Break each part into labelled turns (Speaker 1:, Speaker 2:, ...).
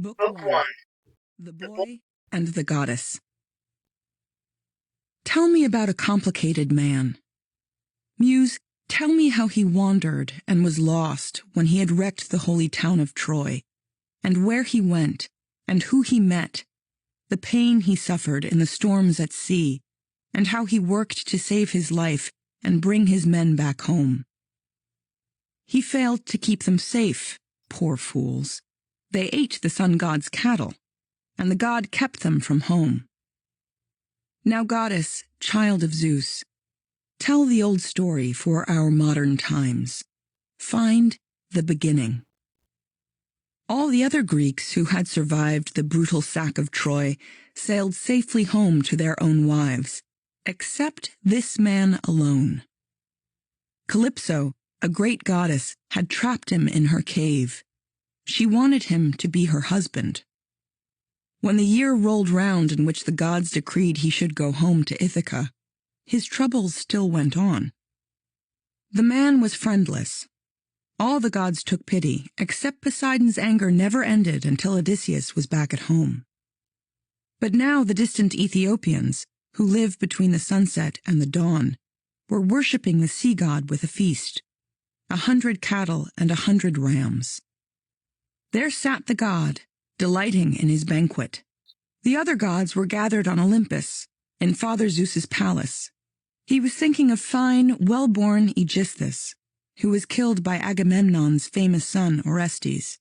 Speaker 1: Book
Speaker 2: Book
Speaker 1: 1.
Speaker 2: 1.
Speaker 1: The Boy and the Goddess. Tell me about a complicated man. Muse, tell me how he wandered and was lost when he had wrecked the holy town of Troy, and where he went, and who he met, the pain he suffered in the storms at sea, and how he worked to save his life and bring his men back home. He failed to keep them safe, poor fools. They ate the sun god's cattle, and the god kept them from home. Now, goddess, child of Zeus, tell the old story for our modern times. Find the beginning. All the other Greeks who had survived the brutal sack of Troy sailed safely home to their own wives, except this man alone. Calypso, a great goddess, had trapped him in her cave. She wanted him to be her husband. When the year rolled round in which the gods decreed he should go home to Ithaca, his troubles still went on. The man was friendless. All the gods took pity, except Poseidon's anger never ended until Odysseus was back at home. But now the distant Ethiopians, who live between the sunset and the dawn, were worshipping the sea god with a feast, 100 cattle and 100 rams. There sat the god, delighting in his banquet. The other gods were gathered on Olympus, in Father Zeus's palace. He was thinking of fine, well-born Aegisthus, who was killed by Agamemnon's famous son Orestes.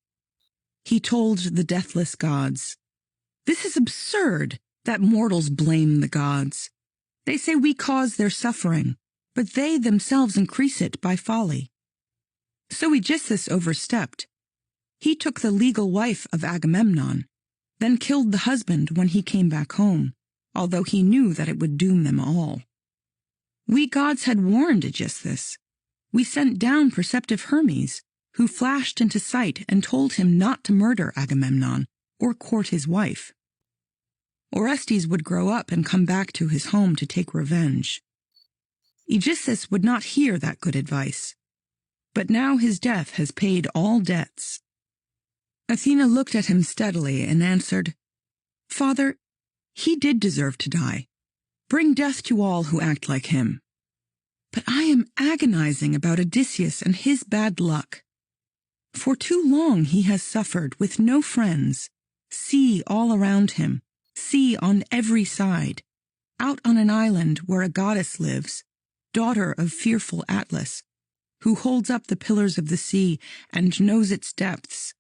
Speaker 1: He told the deathless gods, "This is absurd, that mortals blame the gods. They say we cause their suffering, but they themselves increase it by folly." So Aegisthus overstepped. He took the legal wife of Agamemnon, then killed the husband when he came back home, although he knew that it would doom them all. We gods had warned Aegisthus. We sent down perceptive Hermes, who flashed into sight and told him not to murder Agamemnon or court his wife. Orestes would grow up and come back to his home to take revenge. Aegisthus would not hear that good advice. But now his death has paid all debts. Athena looked at him steadily and answered, "Father, he did deserve to die. Bring death to all who act like him. But I am agonizing about Odysseus and his bad luck. For too long he has suffered with no friends, sea all around him, sea on every side, out on an island where a goddess lives, daughter of fearful Atlas, who holds up the pillars of the sea and knows its depths.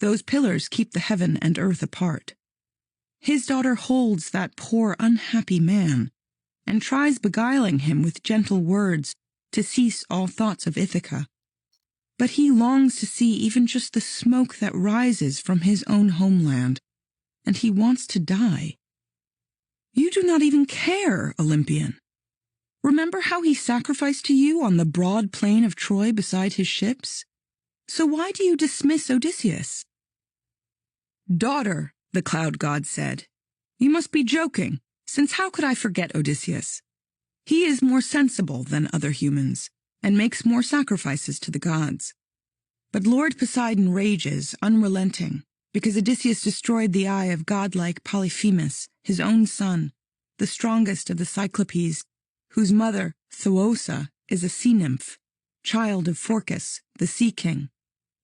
Speaker 1: Those pillars keep the heaven and earth apart. His daughter holds that poor, unhappy man, and tries beguiling him with gentle words to cease all thoughts of Ithaca. But he longs to see even just the smoke that rises from his own homeland, and he wants to die. You do not even care, Olympian. Remember how he sacrificed to you on the broad plain of Troy beside his ships? So why do you dismiss Odysseus?" "Daughter," the cloud god said, "you must be joking, since how could I forget Odysseus? He is more sensible than other humans, and makes more sacrifices to the gods. But Lord Poseidon rages, unrelenting, because Odysseus destroyed the eye of godlike Polyphemus, his own son, the strongest of the Cyclopes, whose mother, Thoosa, is a sea nymph, child of Phorcys, the sea king,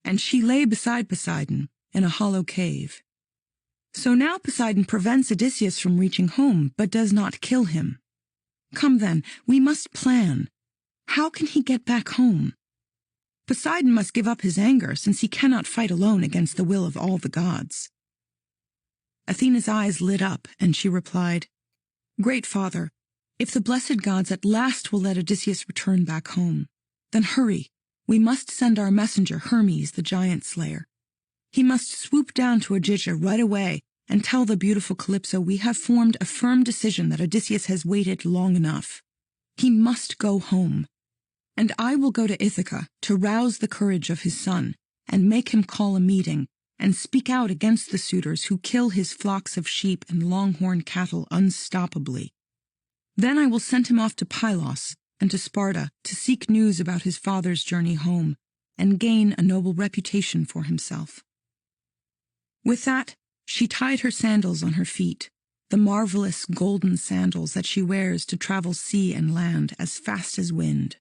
Speaker 1: and she lay beside Poseidon in a hollow cave. So now Poseidon prevents Odysseus from reaching home, but does not kill him. Come then, we must plan. How can he get back home? Poseidon must give up his anger, since he cannot fight alone against the will of all the gods." Athena's eyes lit up, and she replied, "Great Father, if the blessed gods at last will let Odysseus return back home, then hurry, we must send our messenger Hermes, the giant slayer. He must swoop down to Ogygia right away and tell the beautiful Calypso we have formed a firm decision that Odysseus has waited long enough. He must go home. And I will go to Ithaca to rouse the courage of his son and make him call a meeting and speak out against the suitors who kill his flocks of sheep and longhorn cattle unstoppably. Then I will send him off to Pylos and to Sparta to seek news about his father's journey home and gain a noble reputation for himself." With that, she tied her sandals on her feet, the marvelous golden sandals that she wears to travel sea and land as fast as wind.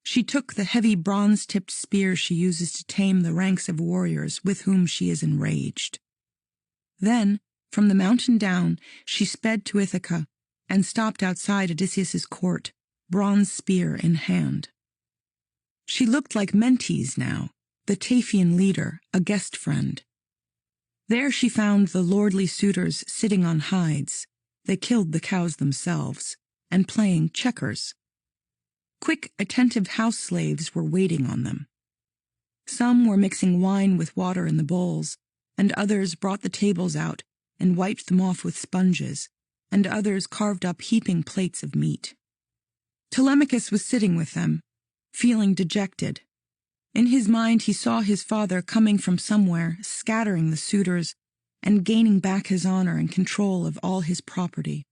Speaker 1: She took the heavy bronze-tipped spear she uses to tame the ranks of warriors with whom she is enraged. Then, from the mountain down, she sped to Ithaca and stopped outside Odysseus's court, bronze spear in hand. She looked like Mentes now, the Taphian leader, a guest friend. There she found the lordly suitors sitting on hides, they killed the cows themselves, and playing checkers. Quick, attentive house slaves were waiting on them. Some were mixing wine with water in the bowls, and others brought the tables out and wiped them off with sponges, and others carved up heaping plates of meat. Telemachus was sitting with them, feeling dejected. In his mind he saw his father coming from somewhere, scattering the suitors, and gaining back his honor and control of all his property.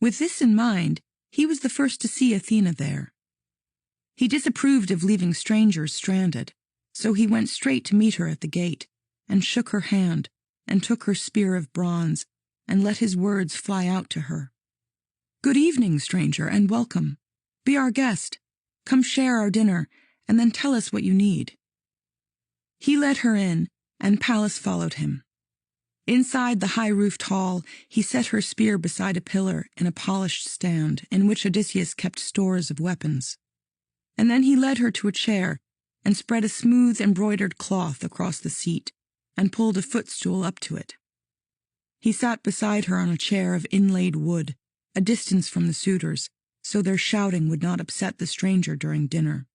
Speaker 1: With this in mind, he was the first to see Athena there. He disapproved of leaving strangers stranded, so he went straight to meet her at the gate, and shook her hand, and took her spear of bronze, and let his words fly out to her. "Good evening, stranger, and welcome. Be our guest. Come share our dinner, and then tell us what you need." He led her in, and Pallas followed him. Inside the high-roofed hall, he set her spear beside a pillar in a polished stand in which Odysseus kept stores of weapons. And then he led her to a chair and spread a smooth embroidered cloth across the seat and pulled a footstool up to it. He sat beside her on a chair of inlaid wood, a distance from the suitors, so their shouting would not upset the stranger during dinner.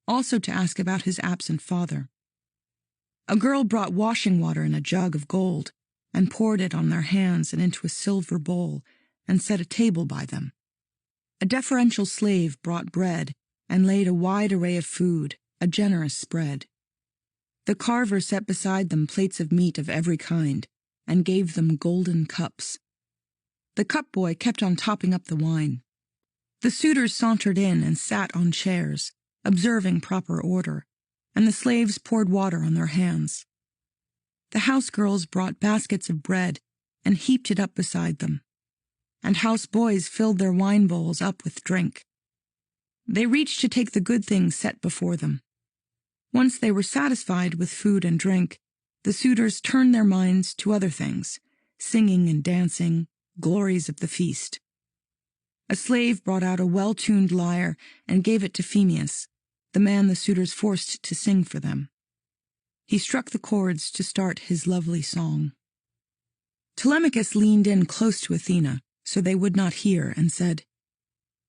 Speaker 1: Also to ask about his absent father. A girl brought washing water in a jug of gold and poured it on their hands and into a silver bowl and set a table by them. A deferential slave brought bread and laid a wide array of food, a generous spread. The carver set beside them plates of meat of every kind and gave them golden cups. The cup-boy kept on topping up the wine. The suitors sauntered in and sat on chairs, observing proper order, and the slaves poured water on their hands. The house girls brought baskets of bread and heaped it up beside them, and house boys filled their wine bowls up with drink. They reached to take the good things set before them. Once they were satisfied with food and drink, the suitors turned their minds to other things, singing and dancing, glories of the feast. A slave brought out a well-tuned lyre and gave it to Phemius, the man the suitors forced to sing for them. He struck the chords to start his lovely song. Telemachus leaned in close to Athena, so they would not hear, and said,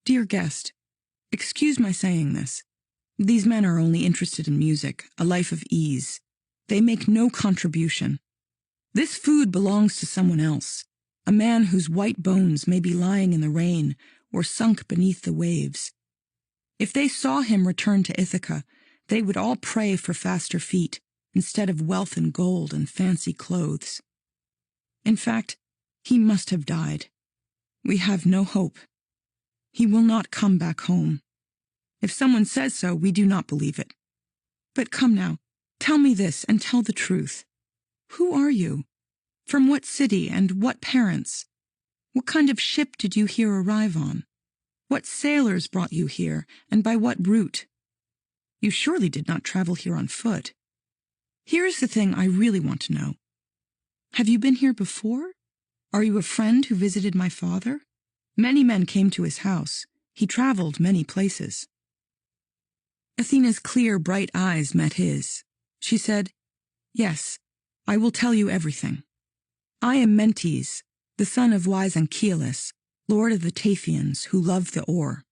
Speaker 1: "Dear guest, excuse my saying this. These men are only interested in music, a life of ease. They make no contribution. This food belongs to someone else, a man whose white bones may be lying in the rain or sunk beneath the waves. If they saw him return to Ithaca, they would all pray for faster feet, instead of wealth and gold and fancy clothes. In fact, he must have died. We have no hope. He will not come back home. If someone says so, we do not believe it. But come now, tell me this and tell the truth. Who are you? From what city and what parents? What kind of ship did you here arrive on? What sailors brought you here, and by what route? You surely did not travel here on foot. Here is the thing I really want to know. Have you been here before? Are you a friend who visited my father? Many men came to his house. He traveled many places." Athena's clear, bright eyes met his. She said, "Yes, I will tell you everything. I am Mentes, the son of wise Anchialus, lord of the Taphians, who love the oar.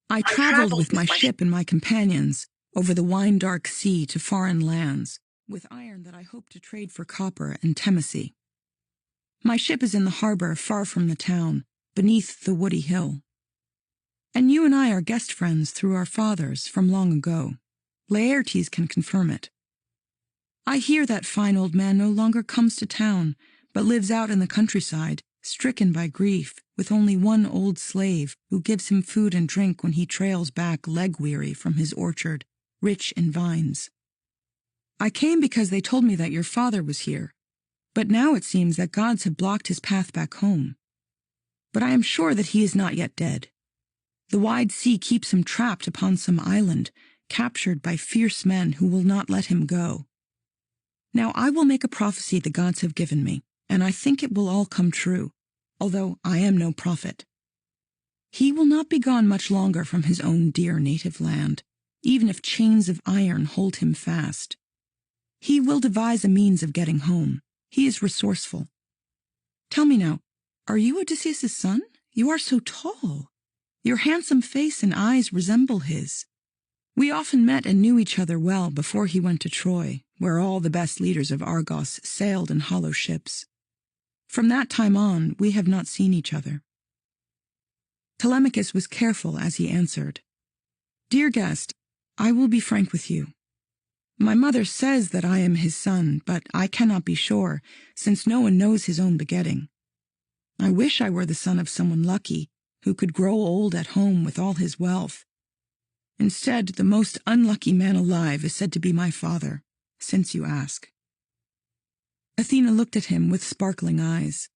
Speaker 1: I traveled with my ship and my companions over the wine-dark sea to foreign lands, with iron that I hope to trade for copper and Temesy. My ship is in the harbor far from the town, beneath the woody hill. And you and I are guest friends through our fathers from long ago. Laertes can confirm it. I hear that fine old man no longer comes to town, but lives out in the countryside, stricken by grief, with only one old slave who gives him food and drink when he trails back leg-weary from his orchard, rich in vines. I came because they told me that your father was here, but now it seems that gods have blocked his path back home. But I am sure that he is not yet dead. The wide sea keeps him trapped upon some island, captured by fierce men who will not let him go. Now I will make a prophecy the gods have given me, and I think it will all come true, although I am no prophet. He will not be gone much longer from his own dear native land, even if chains of iron hold him fast. He will devise a means of getting home. He is resourceful. Tell me now, are you Odysseus' son? You are so tall. Your handsome face and eyes resemble his. We often met and knew each other well before he went to Troy, where all the best leaders of Argos sailed in hollow ships. From that time on, we have not seen each other. Telemachus was careful as he answered, Dear guest, I will be frank with you. My mother says that I am his son, but I cannot be sure, since no one knows his own begetting. I wish I were the son of someone lucky, who could grow old at home with all his wealth. Instead, the most unlucky man alive is said to be my father, since you ask. Athena looked at him with sparkling eyes.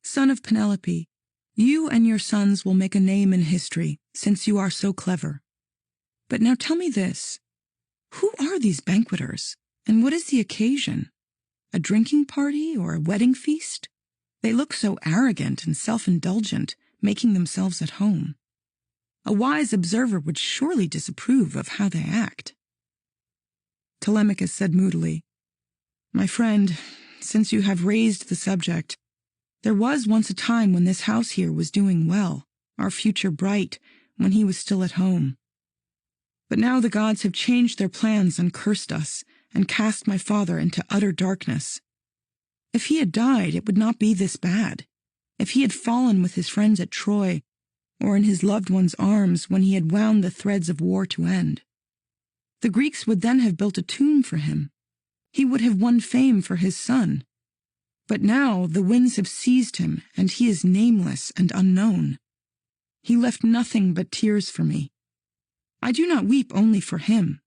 Speaker 1: Son of Penelope, you and your sons will make a name in history, since you are so clever. But now tell me this. Who are these banqueters, and what is the occasion? A drinking party or a wedding feast? They look so arrogant and self-indulgent, making themselves at home. A wise observer would surely disapprove of how they act. Telemachus said moodily, My friend, since you have raised the subject, there was once a time when this house here was doing well, our future bright, when he was still at home. But now the gods have changed their plans and cursed us, and cast my father into utter darkness. If he had died, it would not be this bad. If he had fallen with his friends at Troy, or in his loved one's arms when he had wound the threads of war to end. The Greeks would then have built a tomb for him. He would have won fame for his son. But now the winds have seized him, and he is nameless and unknown. He left nothing but tears for me. I do not weep only for him.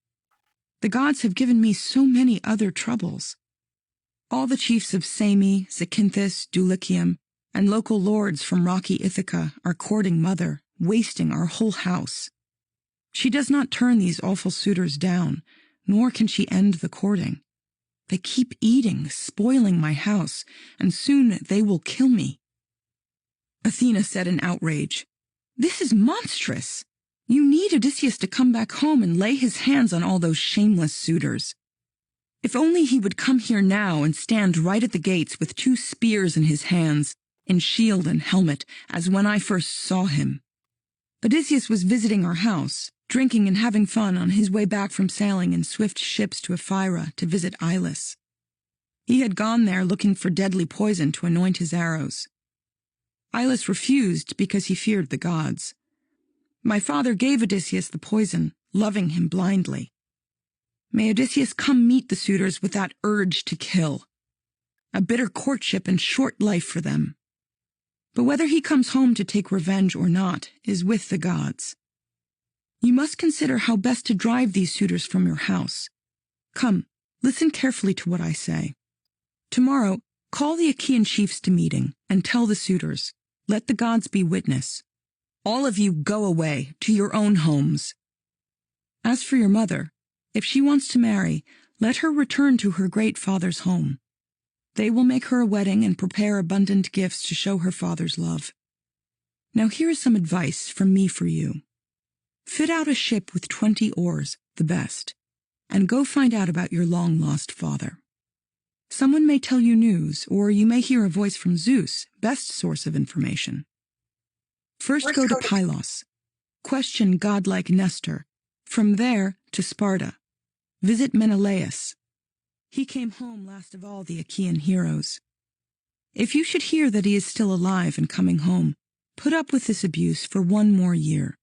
Speaker 1: The gods have given me so many other troubles. All the chiefs of Same, Zacynthus, Dulichium, and local lords from rocky Ithaca are courting mother, wasting our whole house. She does not turn these awful suitors down, nor can she end the courting. They keep eating, spoiling my house, and soon they will kill me. Athena said in outrage, This is monstrous. You need Odysseus to come back home and lay his hands on all those shameless suitors. If only he would come here now and stand right at the gates with 2 spears in his hands, in shield and helmet, as when I first saw him. Odysseus was visiting our house, drinking and having fun on his way back from sailing in swift ships to Ephyra to visit Ilus. He had gone there looking for deadly poison to anoint his arrows. Ilus refused because he feared the gods. My father gave Odysseus the poison, loving him blindly. May Odysseus come meet the suitors with that urge to kill. A bitter courtship and short life for them. But whether he comes home to take revenge or not is with the gods. You must consider how best to drive these suitors from your house. Come, listen carefully to what I say. Tomorrow, call the Achaean chiefs to meeting and tell the suitors, let the gods be witness. All of you go away to your own homes. As for your mother, if she wants to marry, let her return to her great father's home. They will make her a wedding and prepare abundant gifts to show her father's love. Now here is some advice from me for you. Fit out a ship with 20 oars, the best, and go find out about your long-lost father. Someone may tell you news, or you may hear a voice from Zeus, best source of information. First go to Pylos. Question godlike Nestor. From there to Sparta. Visit Menelaus. He came home last of all the Achaean heroes. If you should hear that he is still alive and coming home, put up with this abuse for 1 more year.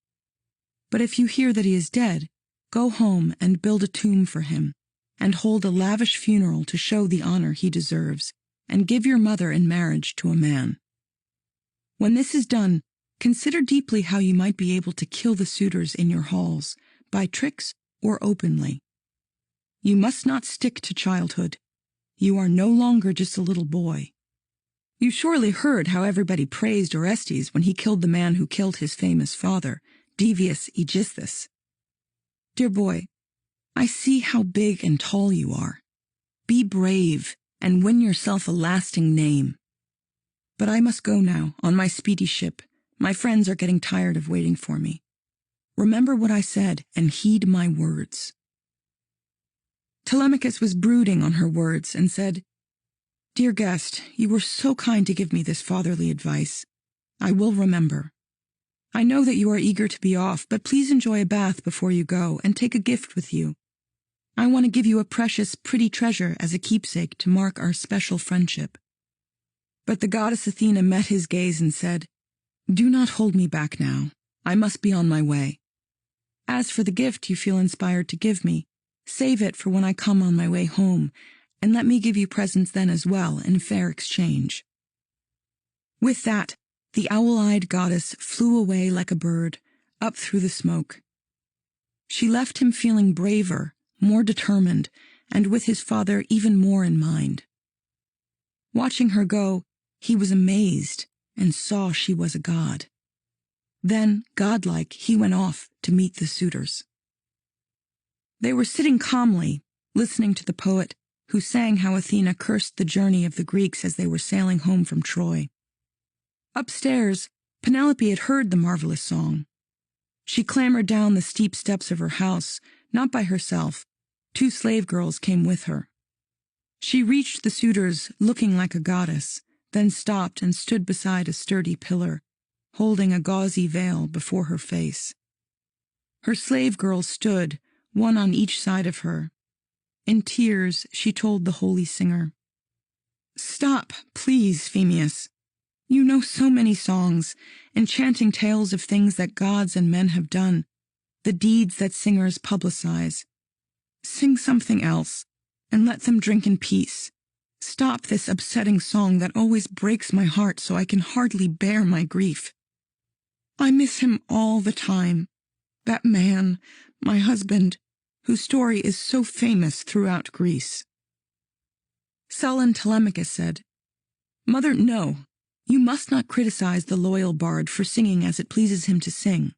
Speaker 1: But if you hear that he is dead, go home and build a tomb for him, and hold a lavish funeral to show the honor he deserves, and give your mother in marriage to a man. When this is done, consider deeply how you might be able to kill the suitors in your halls, by tricks or openly. You must not stick to childhood. You are no longer just a little boy. You surely heard how everybody praised Orestes when he killed the man who killed his famous father, devious Aegisthus. Dear boy, I see how big and tall you are. Be brave and win yourself a lasting name. But I must go now, on my speedy ship. My friends are getting tired of waiting for me. Remember what I said and heed my words. Telemachus was brooding on her words and said, Dear guest, you were so kind to give me this fatherly advice. I will remember. I know that you are eager to be off, but please enjoy a bath before you go and take a gift with you. I want to give you a precious, pretty treasure as a keepsake to mark our special friendship. But the goddess Athena met his gaze and said, Do not hold me back now. I must be on my way. As for the gift you feel inspired to give me, save it for when I come on my way home, and let me give you presents then as well in fair exchange. With that, the owl-eyed goddess flew away like a bird, up through the smoke. She left him feeling braver, more determined, and with his father even more in mind. Watching her go, he was amazed and saw she was a god. Then, godlike, he went off to meet the suitors. They were sitting calmly, listening to the poet, who sang how Athena cursed the journey of the Greeks as they were sailing home from Troy. Upstairs, Penelope had heard the marvelous song. She clambered down the steep steps of her house, not by herself. 2 slave girls came with her. She reached the suitors looking like a goddess, then stopped and stood beside a sturdy pillar, holding a gauzy veil before her face. Her slave girls stood, one on each side of her. In tears, she told the holy singer, Stop, please, Phemius. You know so many songs, enchanting tales of things that gods and men have done, the deeds that singers publicize. Sing something else, and let them drink in peace. Stop this upsetting song that always breaks my heart so I can hardly bear my grief. I miss him all the time, that man, my husband, whose story is so famous throughout Greece. Sullen Telemachus said, Mother, no, you must not criticize the loyal bard for singing as it pleases him to sing.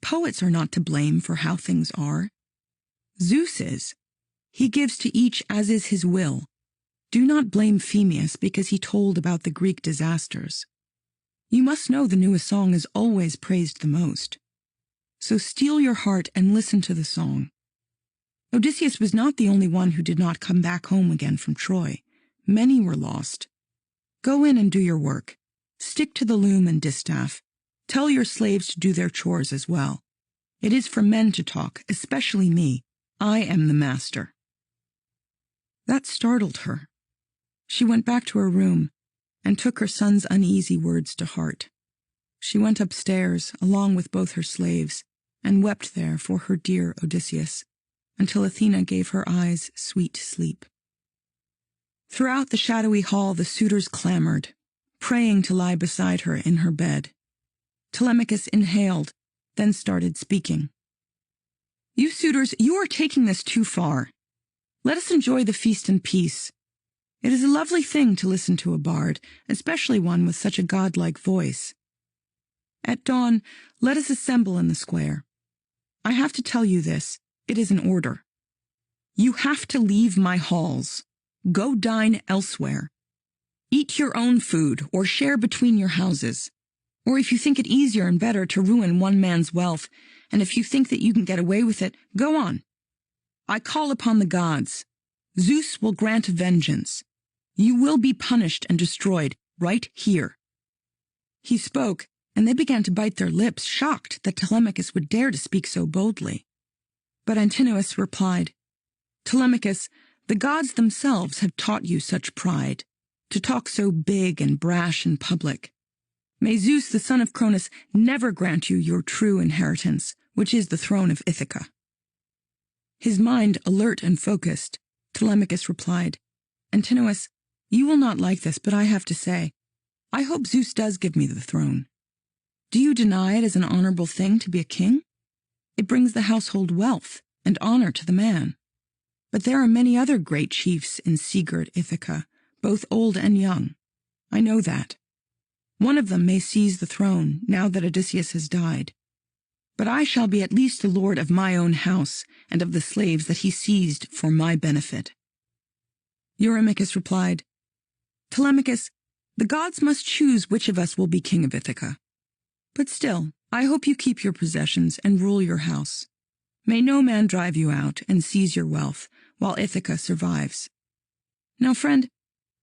Speaker 1: Poets are not to blame for how things are. Zeus is. He gives to each as is his will. Do not blame Phemius because he told about the Greek disasters. You must know the newest song is always praised the most. So steel your heart and listen to the song. Odysseus was not the only one who did not come back home again from Troy. Many were lost. Go in and do your work. Stick to the loom and distaff. Tell your slaves to do their chores as well. It is for men to talk, especially me. I am the master. That startled her. She went back to her room and took her son's uneasy words to heart. She went upstairs, along with both her slaves, and wept there for her dear Odysseus, until Athena gave her eyes sweet sleep. Throughout the shadowy hall the suitors clamored, praying to lie beside her in her bed. Telemachus inhaled, then started speaking. You suitors, you are taking this too far. Let us enjoy the feast in peace. It is a lovely thing to listen to a bard, especially one with such a godlike voice. At dawn, let us assemble in the square. I have to tell you this. It is an order. You have to leave my halls. Go dine elsewhere. Eat your own food or share between your houses. Or if you think it easier and better to ruin one man's wealth, and if you think that you can get away with it, go on. I call upon the gods. Zeus will grant vengeance. You will be punished and destroyed right here. He spoke, and they began to bite their lips, shocked that Telemachus would dare to speak so boldly. But Antinous replied, Telemachus, the gods themselves have taught you such pride, to talk so big and brash in public. May Zeus, the son of Cronus, never grant you your true inheritance, which is the throne of Ithaca. His mind alert and focused, Telemachus replied, Antinous, you will not like this, but I have to say, I hope Zeus does give me the throne. Do you deny it as an honorable thing to be a king? It brings the household wealth and honor to the man. But there are many other great chiefs in seagirt Ithaca, both old and young. I know that. One of them may seize the throne now that Odysseus has died. But I shall be at least the lord of my own house and of the slaves that he seized for my benefit." Eurymachus replied, "Telemachus, the gods must choose which of us will be king of Ithaca. But still, I hope you keep your possessions and rule your house. May no man drive you out and seize your wealth while Ithaca survives. Now, friend,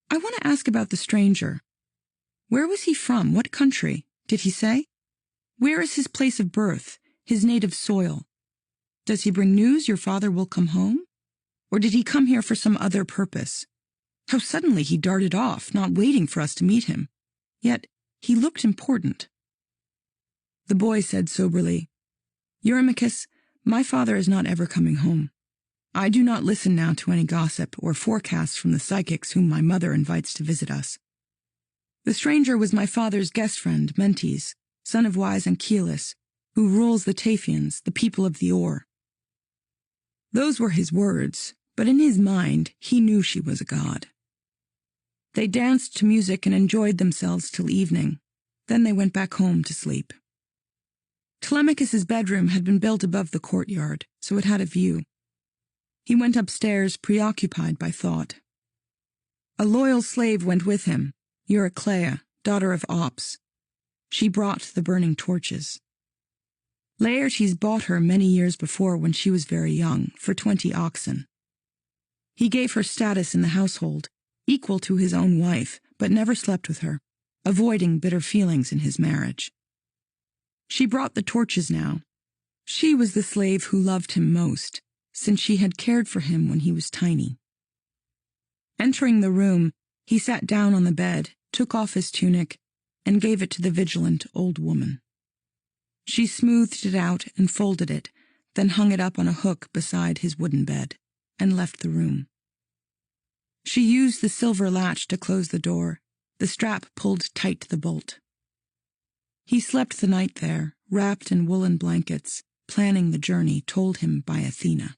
Speaker 1: I want to ask about the stranger. Where was he from? What country? Did he say? Where is his place of birth, his native soil? Does he bring news your father will come home? Or did he come here for some other purpose? How suddenly he darted off, not waiting for us to meet him. Yet he looked important." The boy said soberly, "Eurymachus, my father is not ever coming home. I do not listen now to any gossip or forecasts from the psychics whom my mother invites to visit us. The stranger was my father's guest friend, Mentes, son of wise Anchialus, who rules the Taphians, the people of the Ore. Those were his words, but in his mind he knew she was a god. They danced to music and enjoyed themselves till evening. Then they went back home to sleep. Telemachus's bedroom had been built above the courtyard, so it had a view. He went upstairs preoccupied by thought. A loyal slave went with him, Eurycleia, daughter of Ops. She brought the burning torches. Laertes bought her many years before when she was very young, for 20 oxen. He gave her status in the household, equal to his own wife, but never slept with her, avoiding bitter feelings in his marriage. She brought the torches now. She was the slave who loved him most, since she had cared for him when he was tiny. Entering the room, he sat down on the bed, took off his tunic, and gave it to the vigilant old woman. She smoothed it out and folded it, then hung it up on a hook beside his wooden bed, and left the room. She used the silver latch to close the door, the strap pulled tight to the bolt. He slept the night there, wrapped in woolen blankets, planning the journey told him by Athena.